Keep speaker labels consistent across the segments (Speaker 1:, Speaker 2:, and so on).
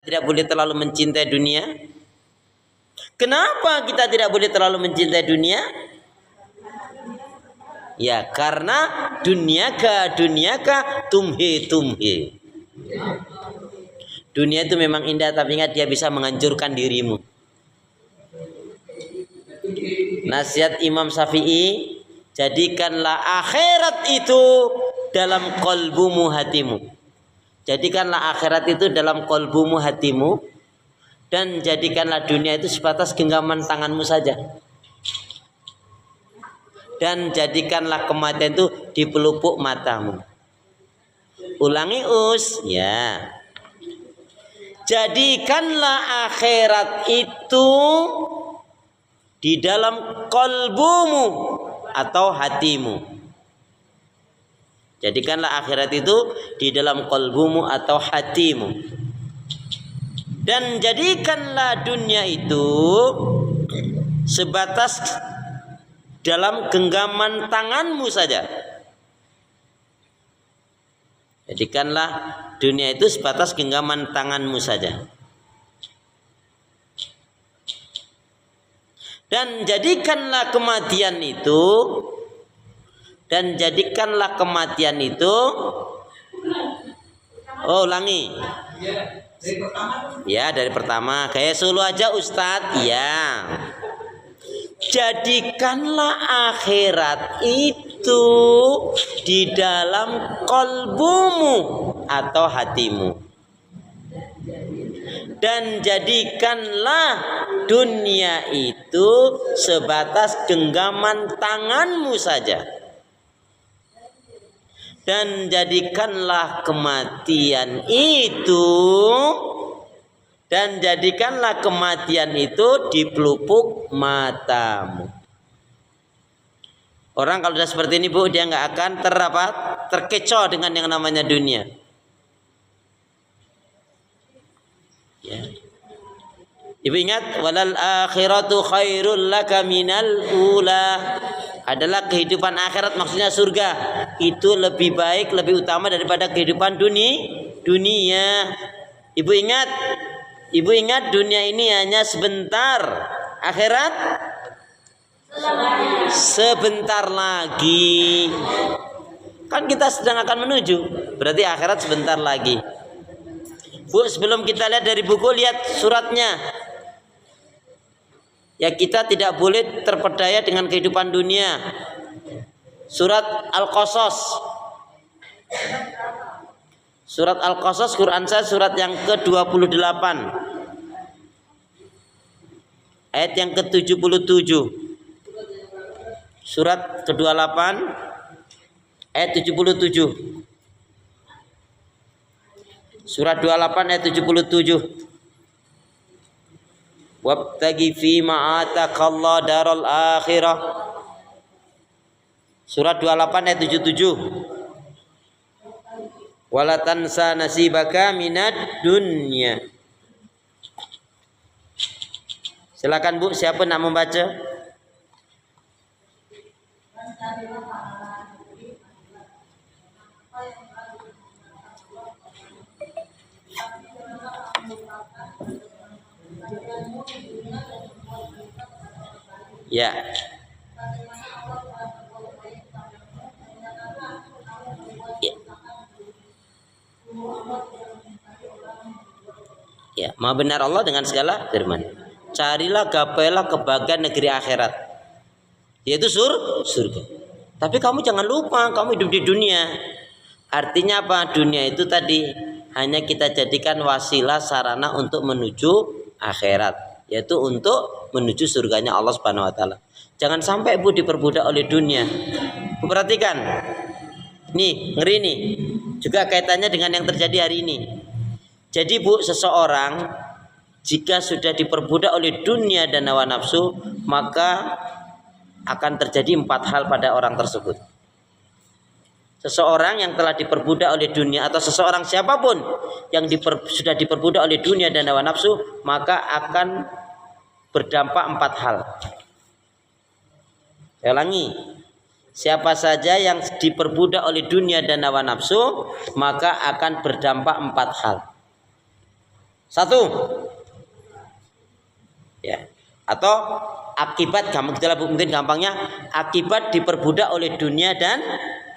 Speaker 1: tidak boleh terlalu mencintai dunia? Kenapa kita tidak boleh terlalu mencintai dunia? Ya, karena dunyaka tumhi. Dunia itu memang indah, tapi ingat dia bisa menghancurkan dirimu. Nasihat Imam Syafi'i, jadikanlah akhirat itu dalam qalbumu hatimu. Jadikanlah akhirat itu dalam qalbumu hatimu, dan jadikanlah dunia itu sebatas genggaman tanganmu saja. Dan jadikanlah kematian itu di pelupuk matamu. Ulangi ya. Jadikanlah akhirat itu di dalam qalbumu atau hatimu. Jadikanlah akhirat itu di dalam qalbumu atau hatimu. Dan jadikanlah dunia itu sebatas dalam genggaman tanganmu saja. Jadikanlah dunia itu sebatas genggaman tanganmu saja. Dan jadikanlah kematian itu, ulangi. Ya, dari pertama. Kayak solo aja Ustadz. Ya. Jadikanlah akhirat itu di dalam qalbumu atau hatimu. Dan jadikanlah dunia itu sebatas genggaman tanganmu saja. Dan jadikanlah kematian itu di pelupuk matamu. Orang kalau sudah seperti ini, Bu, dia nggak akan terkecoh dengan yang namanya dunia. Ya. Ibu ingat, walal akhiratu khairul laka minal ula. Adalah kehidupan akhirat, maksudnya surga. Itu lebih baik, lebih utama daripada kehidupan dunia. Ibu ingat dunia ini hanya sebentar. Akhirat sebentar lagi. Kan kita sedang akan menuju. Berarti akhirat sebentar lagi. Bu, sebelum kita lihat dari buku, lihat suratnya. Ya, kita tidak boleh terpedaya dengan kehidupan dunia. Surat Al-Qasas. Surat Al-Qasas, Quran saya surat yang ke-28. Ayat yang ke-77. Surat ke-28 ayat 77. Surat 28 ayat 77. Wabtagi fi ma'atakallah daral akhirah. Surat 28 ayat 77. Wala tansa nasibaka minad dunya. Silakan Bu, siapa nak membaca? Ya. Ya, maha benar Allah dengan segala firman. Carilah, gapailah kebahagiaan negeri akhirat, yaitu surga. Tapi kamu jangan lupa, kamu hidup di dunia. Artinya apa? Dunia itu tadi hanya kita jadikan wasilah, sarana untuk menuju akhirat, yaitu untuk menuju surganya Allah Subhanahu wa taala. Jangan sampai Bu diperbudak oleh dunia. Bu, perhatikan. Nih, ngeri nih. Juga kaitannya dengan yang terjadi hari ini. Jadi Bu, seseorang jika sudah diperbudak oleh dunia dan hawa nafsu, maka akan terjadi 4 hal pada orang tersebut. Seseorang yang telah diperbudak oleh dunia, atau seseorang siapapun yang sudah diperbudak oleh dunia dan hawa nafsu, maka akan berdampak 4 hal. Saya ulangi, siapa saja yang diperbudak oleh dunia dan hawa nafsu, maka akan berdampak 4 hal. Satu. Ya. Atau akibat, mungkin gampangnya, akibat diperbudak oleh dunia dan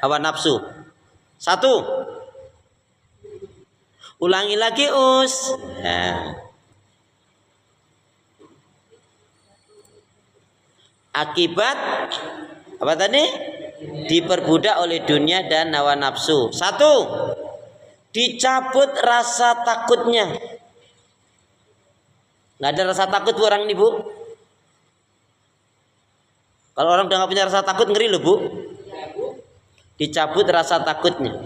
Speaker 1: hawa nafsu. Satu. Ulangi lagi, Us. Nah. Akibat apa tadi? Diperbudak oleh dunia dan hawa nafsu. Satu. Dicabut rasa takutnya. Nggak ada rasa takut bu orang ini bu. Kalau orang udah nggak punya rasa takut, ngeri loh bu. Dicabut rasa takutnya.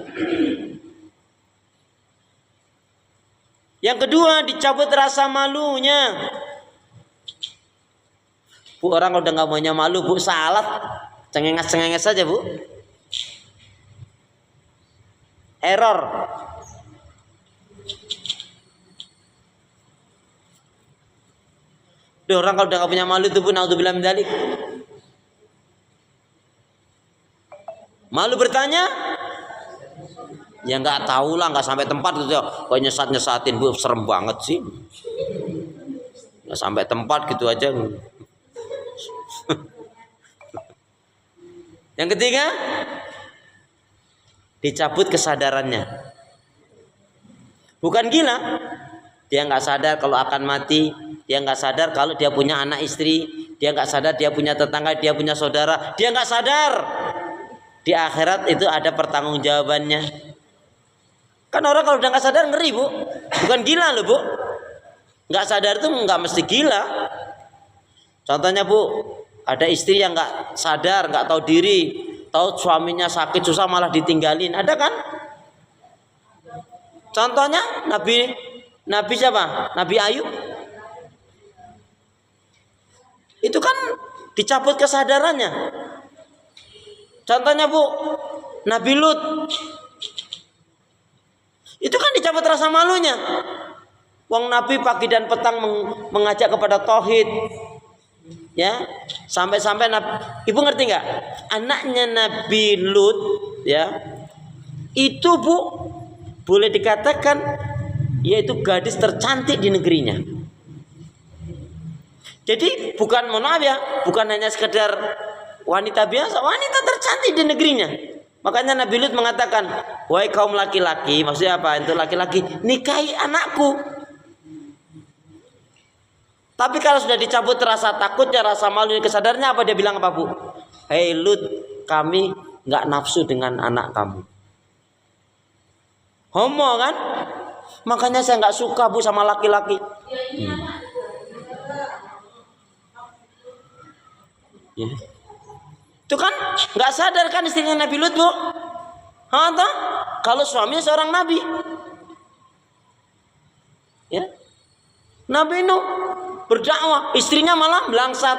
Speaker 1: Yang kedua, dicabut rasa malunya. Bu, orang kalau udah nggak punya malu bu, salat cengenges saja bu. Error. Duh, orang kalau udah nggak punya malu itu bu, naudzubillah min dzalik. Malu bertanya? Ya nggak tahu lah, nggak sampai tempat gitu. Kok nyesat-nyesatin bu, serem banget sih. Nggak sampai tempat gitu aja. Yang ketiga, dicabut kesadarannya. Bukan gila, dia nggak sadar kalau akan mati, dia nggak sadar kalau dia punya anak istri, dia nggak sadar dia punya tetangga, dia punya saudara, dia nggak sadar di akhirat itu ada pertanggungjawabannya. Kan orang kalau udah nggak sadar ngeri bu, bukan gila loh bu. Nggak sadar itu nggak mesti gila. Contohnya bu, ada istri yang nggak sadar, nggak tahu diri, tahu suaminya sakit susah malah ditinggalin, ada kan? Contohnya Nabi siapa? Nabi Ayub. Itu kan dicabut kesadarannya. Contohnya bu, Nabi Lut. Itu kan dicabut rasa malunya. Wong Nabi pagi dan petang mengajak kepada tauhid. Ya, sampai-sampai Ibu ngerti nggak? Anaknya Nabi Lut, ya, itu bu boleh dikatakan yaitu gadis tercantik di negerinya. Jadi bukan, mohon maaf ya, bukan hanya sekedar wanita biasa, wanita tercantik di negerinya. Makanya Nabi Lut mengatakan, wahai kaum laki-laki, maksudnya apa? Itu laki-laki, nikahi anakku. Tapi kalau sudah dicabut rasa takutnya, rasa malu, kesadarannya, apa dia bilang apa bu? Hei Lut, kami nggak nafsu dengan anak kamu. Homo kan? Makanya saya nggak suka bu sama laki-laki. Ya. Itu kan nggak sadar kan istrinya Nabi Lut bu? Atau kalau suaminya seorang nabi, ya, Nabi Nuh berdakwah, istrinya malah melangsat.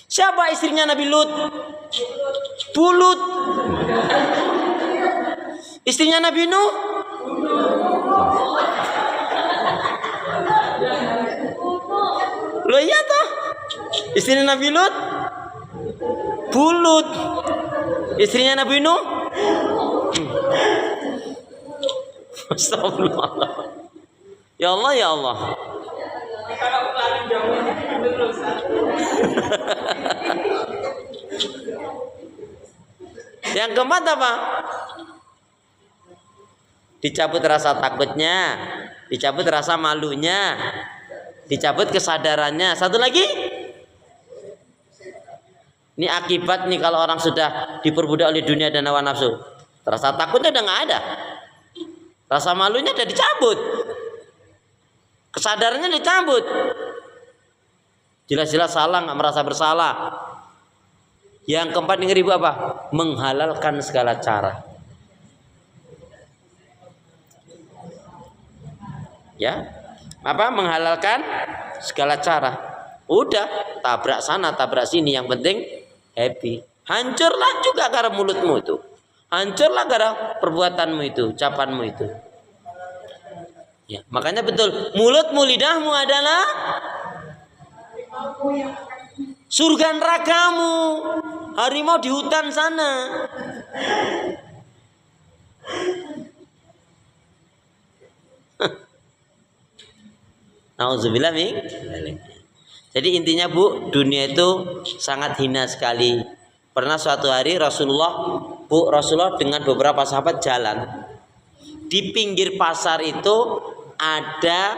Speaker 1: Siapa istrinya Nabi Lut? Bulut. Istrinya Nabi Nuh? Loh iya toh? Istrinya Nabi Lut? Bulut. Istrinya Nabi Nuh? Astagfirullah. Ya Allah, ya Allah. Yang keempat apa? Dicabut rasa takutnya, dicabut rasa malunya, dicabut kesadarannya. Satu lagi, ini akibat nih kalau orang sudah diperbudak oleh dunia dan hawa nafsu. Rasa takutnya udah nggak ada, rasa malunya udah dicabut, kesadarannya dicabut. Jelas-jelas salah, nggak merasa bersalah. Yang keempat ini ibu apa? Menghalalkan segala cara. Ya, apa? Menghalalkan segala cara. Udah, tabrak sana, tabrak sini. Yang penting happy. Hancurlah juga gara mulutmu itu. Hancurlah gara perbuatanmu itu, ucapanmu itu. Ya, makanya betul, mulutmu, lidahmu adalah surga nerakamu. Harimau di hutan sana. Nauzubillah min dzalik. Jadi intinya Bu, dunia itu sangat hina sekali. Pernah suatu hari Rasulullah dengan beberapa sahabat jalan. Di pinggir pasar itu ada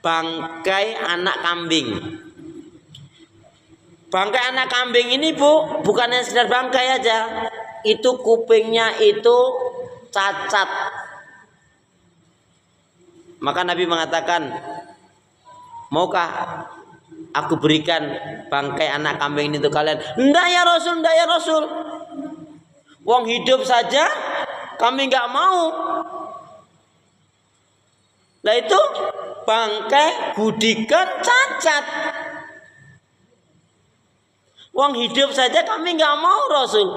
Speaker 1: bangkai anak kambing. Bangkai anak kambing ini Bu, bukan hanya sekedar bangkai aja. Itu kupingnya itu cacat. Maka Nabi mengatakan, maukah aku berikan bangkai anak kambing ini untuk kalian? Enggak ya Rasul, enggak ya Rasul. Wong hidup saja kami enggak mau. Lah itu bangkai gudikan cacat. Wong hidup saja kami enggak mau Rasul.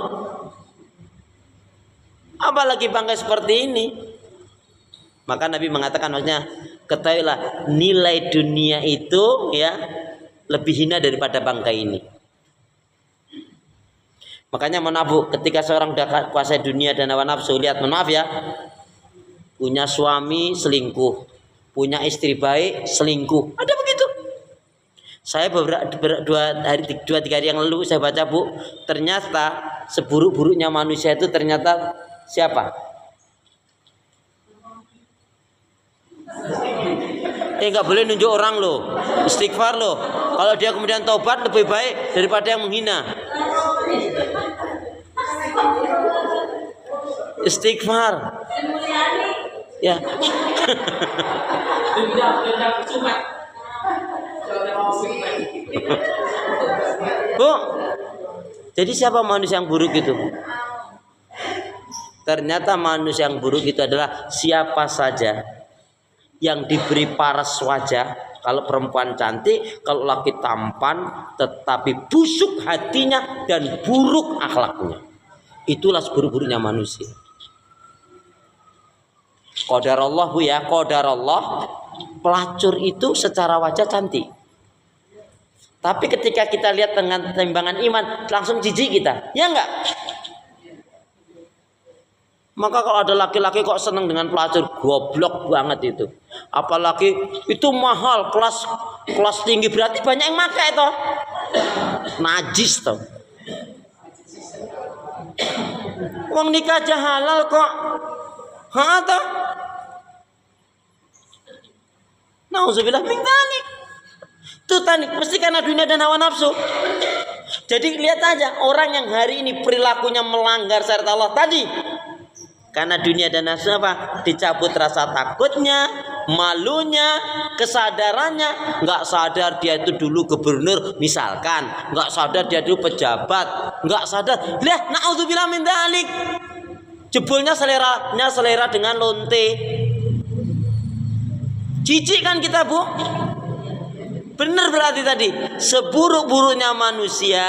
Speaker 1: Apalagi bangkai seperti ini. Maka Nabi mengatakan, maksudnya ketahuilah nilai dunia itu ya lebih hina daripada bangkai ini. Makanya mohon maaf Bu, ketika seorang sudah kuasai dunia dan hawa nafsu, lihat, mohon maaf ya, punya suami selingkuh, punya istri baik selingkuh, ada begitu. Saya dua tiga hari yang lalu saya baca Bu, ternyata seburuk-buruknya manusia itu ternyata siapa? Nggak boleh nunjuk orang loh, istighfar loh. Kalau dia kemudian taubat lebih baik daripada yang menghina. Istighfar. Ya. Bu, jadi siapa manusia yang buruk itu? Ternyata manusia yang buruk itu adalah siapa saja yang diberi paras wajah. Kalau perempuan cantik, kalau laki tampan, tetapi busuk hatinya dan buruk akhlaknya. Itulah seburuk-buruknya manusia. Qadarullah Bu ya, qadarullah, pelacur itu secara wajah cantik. Tapi ketika kita lihat dengan timbangan iman, langsung jijik kita. Ya enggak? Maka kalau ada laki-laki kok seneng dengan pelacur, goblok banget itu. Apalagi itu mahal, kelas tinggi, berarti banyak yang pakai toh. Najis toh. Uang nikah aja halal kok. Ha toh? Nauzubillah min dzalik. Itu tadi mesti karena dunia dan hawa nafsu. Jadi lihat aja orang yang hari ini perilakunya melanggar syariat Allah tadi, karena dunia dan nafsu apa? Dicabut rasa takutnya, malunya, kesadarannya. Nggak sadar dia itu dulu gubernur misalkan, nggak sadar dia dulu pejabat, nggak sadar. Lah, naudzubillah min dzalik. Jebulnya selera dengan lonte. Jijik kan kita Bu? Benar berarti tadi seburuk-buruknya manusia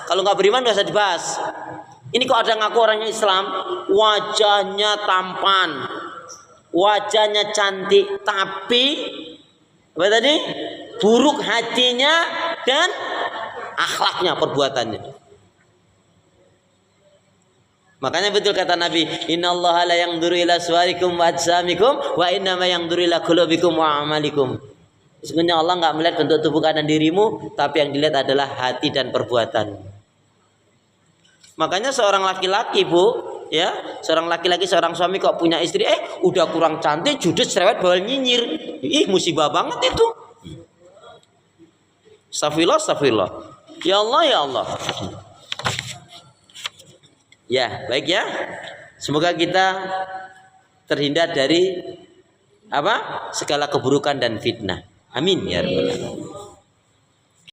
Speaker 1: kalau nggak beriman nggak usah dibahas. Ini kok ada ngaku orangnya Islam, wajahnya tampan, wajahnya cantik, tapi apa tadi? Buruk hatinya dan akhlaknya, perbuatannya. Makanya betul kata Nabi, innallaha la yanzuru ila suwarikum wa ajsamikum wa innama yanzuru ila qulubikum wa amalikum. Sebenarnya Allah nggak melihat bentuk tubuh dan dirimu, tapi yang dilihat adalah hati dan perbuatan. Makanya seorang laki-laki Bu, ya, seorang laki-laki, seorang suami kok punya istri, udah kurang cantik, judes, cerewet, bawel nyinyir. Musibah banget itu. Astagfirullah. Ya Allah, ya Allah. Ya, baik ya. Semoga kita terhindar dari apa? Segala keburukan dan fitnah. Amin ya rabbal alamin.